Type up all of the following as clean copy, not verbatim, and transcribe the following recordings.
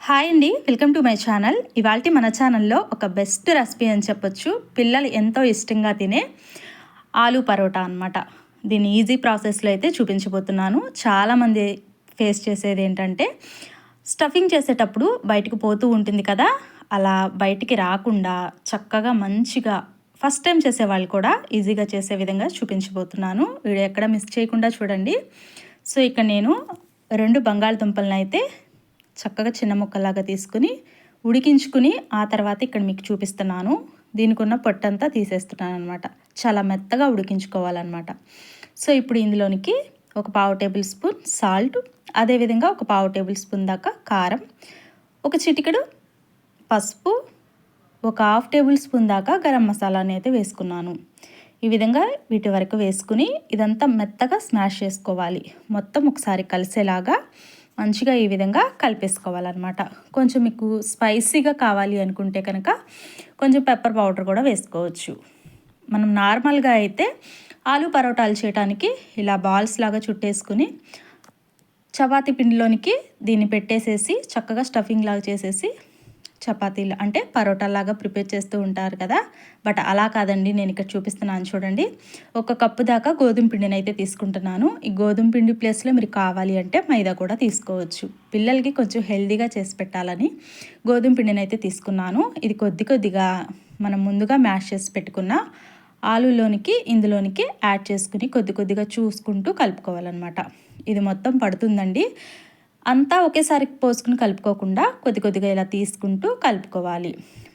Hi అండి, welcome to my channel. ఇవాళ మన ఛానల్లో ఒక బెస్ట్ రెసిపీ అని చెప్పొచ్చు. పిల్లలు ఎంతో ఇష్టంగా తినే ఆలూ పరోటా అనమాట. దీన్ని ఈజీ ప్రాసెస్లో అయితే చూపించబోతున్నాను. చాలామంది ఫేస్ చేసేది ఏంటంటే స్టఫింగ్ చేసేటప్పుడు బయటకు పోతూ ఉంటుంది కదా, అలా బయటికి రాకుండా చక్కగా మంచిగా ఫస్ట్ టైం చేసేవాళ్ళు కూడా ఈజీగా చేసే విధంగా చూపించబోతున్నాను. వీడియో ఎక్కడ మిస్ చేయకుండా చూడండి. సో ఇక్కడ నేను 2 బంగాళదుంపలను అయితే చక్కగా చిన్న ముక్కలాగా తీసుకుని ఉడికించుకుని ఆ తర్వాత ఇక్కడ మీకు చూపిస్తున్నాను. దీనికి ఉన్న పొట్టంతా తీసేస్తున్నాను అనమాట. చాలా మెత్తగా ఉడికించుకోవాలన్నమాట. సో ఇప్పుడు ఇందులోనికి ఒక 1/2 టేబుల్ స్పూన్ సాల్ట్, అదేవిధంగా ఒక 1/2 టేబుల్ స్పూన్ దాకా కారం, ఒక చిటికెడు పసుపు, ఒక 1/2 టేబుల్ స్పూన్ దాకా గరం మసాలాని అయితే వేసుకున్నాను. ఈ విధంగా వీటి వరకు వేసుకుని ఇదంతా మెత్తగా స్మాష్ చేసుకోవాలి. మొత్తం ఒకసారి కలిసేలాగా మంచిగా ఈ విధంగా కలిపేసుకోవాలన్నమాట. కొంచెం మీకు స్పైసీగా కావాలి అనుకుంటే కనుక కొంచెం పెప్పర్ పౌడర్ కూడా వేసుకోవచ్చు. మనం నార్మల్గా అయితే ఆలూ పరోటాలు చేయడానికి ఇలా బాల్స్ లాగా చుట్టేసుకుని చపాతీ పిండిలోనికి దీన్ని పెట్టేసేసి చక్కగా స్టఫింగ్ లాగా చేసేసి చపాతీలు అంటే పరోటాలాగా ప్రిపేర్ చేస్తూ ఉంటారు కదా, బట్ అలా కాదండి. నేను ఇక్కడ చూపిస్తున్నాను చూడండి. 1 కప్పు దాకా గోధుమ పిండిని అయితే తీసుకుంటున్నాను. ఈ గోధుమ పిండి ప్లేస్లో మీరు కావాలి అంటే మైదా కూడా తీసుకోవచ్చు. పిల్లలకి కొంచెం హెల్దీగా చేసి పెట్టాలని గోధుమ పిండిని అయితే తీసుకున్నాను. ఇది కొద్దిగా మనం ముందుగా మ్యాష్ చేసి పెట్టుకున్న ఆలూలోనికి ఇందులోనికి యాడ్ చేసుకుని కొద్దిగా చూసుకుంటూ కలుపుకోవాలన్నమాట. ఇది మొత్తం పడుతుందండి. అంతా ఒకేసారి పోసుకుని కలుపుకోకుండా కొద్దిగా ఇలా తీసుకుంటూ కలుపుకోవాలి.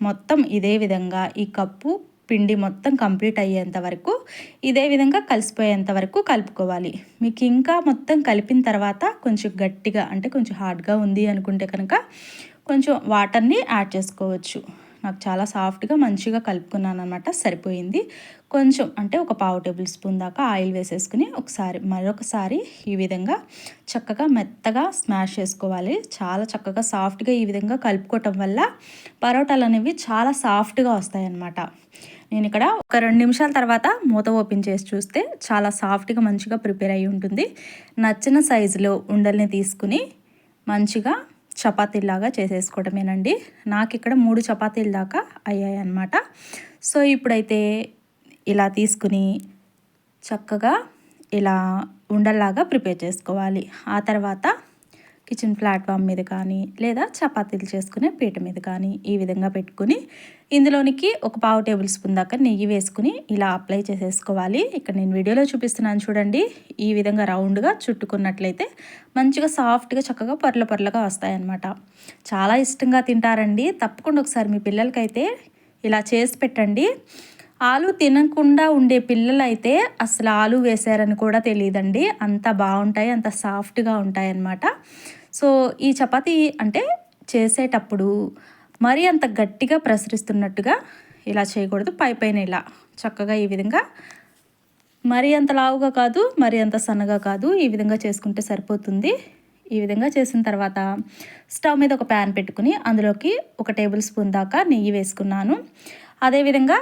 మొత్తం ఇదే విధంగా ఈ కప్పు పిండి మొత్తం కంప్లీట్ అయ్యేంత వరకు ఇదే విధంగా కలిసిపోయేంత వరకు కలుపుకోవాలి. మీకు ఇంకా మొత్తం కలిపిన తర్వాత కొంచెం గట్టిగా అంటే కొంచెం హార్డ్గా ఉంది అనుకుంటే కనుక కొంచెం వాటర్ని యాడ్ చేసుకోవచ్చు. నాకు చాలా సాఫ్ట్గా మంచిగా కలుపుకున్నాను అనమాట. సరిపోయింది. కొంచెం అంటే ఒక 1/2 టేబుల్ స్పూన్ దాకా ఆయిల్ వేసేసుకుని మరొకసారి ఈ విధంగా చక్కగా మెత్తగా స్మాష్ చేసుకోవాలి. చాలా చక్కగా సాఫ్ట్గా ఈ విధంగా కలుపుకోవటం వల్ల పరోటాలు అనేవి చాలా సాఫ్ట్గా వస్తాయన్నమాట. నేను ఇక్కడ ఒక 2 నిమిషాల తర్వాత మూత ఓపెన్ చేసి చూస్తే చాలా సాఫ్ట్గా మంచిగా ప్రిపేర్ అయ్యి ఉంటుంది. నచ్చిన సైజులో ఉండల్ని తీసుకుని మంచిగా చపాతీలాగా చేసేసుకోవడమేనండి. నాకు ఇక్కడ 3 చపాతీల దాకా అయ్యాయి అన్నమాట. సో ఇప్పుడైతే ఇలా తీసుకుని చక్కగా ఇలా ఉండల్లాగా ప్రిపేర్ చేసుకోవాలి. ఆ తర్వాత కిచెన్ ప్లాట్ఫామ్ మీద కానీ లేదా చపాతీలు చేసుకునే పీట మీద కానీ ఈ విధంగా పెట్టుకుని ఇందులోనికి ఒక 1/2 టేబుల్ స్పూన్ దాకా నెయ్యి వేసుకుని ఇలా అప్లై చేసేసుకోవాలి. ఇక్కడ నేను వీడియోలో చూపిస్తున్నాను చూడండి. ఈ విధంగా రౌండ్గా చుట్టుకున్నట్లయితే మంచిగా సాఫ్ట్గా చక్కగా పొరలుగా వస్తాయన్నమాట. చాలా ఇష్టంగా తింటారండి. తప్పకుండా ఒకసారి మీ పిల్లలకైతే ఇలా చేసి పెట్టండి. ఆలు తినకుండా ఉండే పిల్లలు అయితే అసలు ఆలు వేసారని కూడా తెలియదండి. అంత బాగుంటాయి, అంత సాఫ్ట్గా ఉంటాయి అన్నమాట. సో ఈ చపాతీ అంటే చేసేటప్పుడు మరీ అంత గట్టిగా ప్రసరిస్తున్నట్టుగా ఇలా చేయకూడదు. పైన ఇలా చక్కగా ఈ విధంగా మరీ అంత లావుగా కాదు, మరీ అంత సన్నగా కాదు, ఈ విధంగా చేసుకుంటే సరిపోతుంది. ఈ విధంగా చేసిన తర్వాత స్టవ్ మీద ఒక ప్యాన్ పెట్టుకుని అందులోకి 1 టేబుల్ స్పూన్ దాకా నెయ్యి వేసుకున్నాను. అదేవిధంగా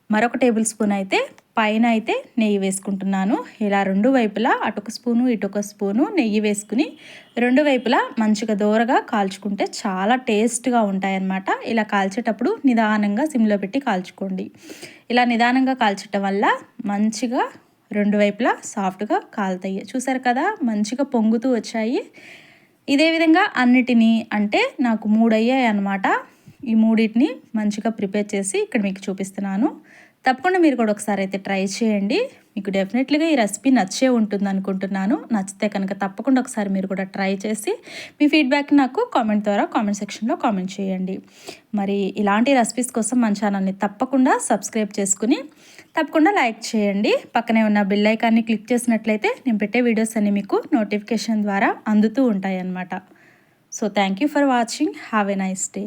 మరొక టేబుల్ స్పూన్ అయితే పైన అయితే నెయ్యి వేసుకుంటున్నాను. ఇలా 2 వైపులా అటొక స్పూను ఇటొక స్పూను నెయ్యి వేసుకుని 2 వైపులా మంచిగా దోరగా కాల్చుకుంటే చాలా టేస్ట్గా ఉంటాయన్నమాట. ఇలా కాల్చేటప్పుడు నిదానంగా సిమ్లో పెట్టి కాల్చుకోండి. ఇలా నిదానంగా కాల్చటం వల్ల మంచిగా 2 వైపులా సాఫ్ట్గా కాలుతాయి. చూసారు కదా, మంచిగా పొంగుతూ వచ్చాయి. ఇదే విధంగా అన్నిటినీ అంటే నాకు 3 అయ్యాయి అన్నమాట. ఈ 3టిని మంచిగా ప్రిపేర్ చేసి ఇక్కడ మీకు చూపిస్తున్నాను. తప్పకుండా మీరు కూడా ఒకసారి అయితే ట్రై చేయండి. మీకు డెఫినెట్లీగా ఈ రెసిపీ నచ్చే ఉంటుంది అనుకుంటున్నాను. నచ్చితే కనుక తప్పకుండా ఒకసారి మీరు కూడా ట్రై చేసి మీ ఫీడ్బ్యాక్ నాకు కామెంట్ ద్వారా కామెంట్ సెక్షన్లో కామెంట్ చేయండి. మరి ఇలాంటి రెసిపీస్ కోసం మన ఛానల్ని తప్పకుండా సబ్స్క్రైబ్ చేసుకుని తప్పకుండా లైక్ చేయండి. పక్కనే ఉన్న బెల్ ఐకాన్ని క్లిక్ చేసినట్లయితే నేను పెట్టే వీడియోస్ అన్ని మీకు నోటిఫికేషన్ ద్వారా అందుతూ ఉంటాయి అన్నమాట. So thank you for watching. Have a nice day.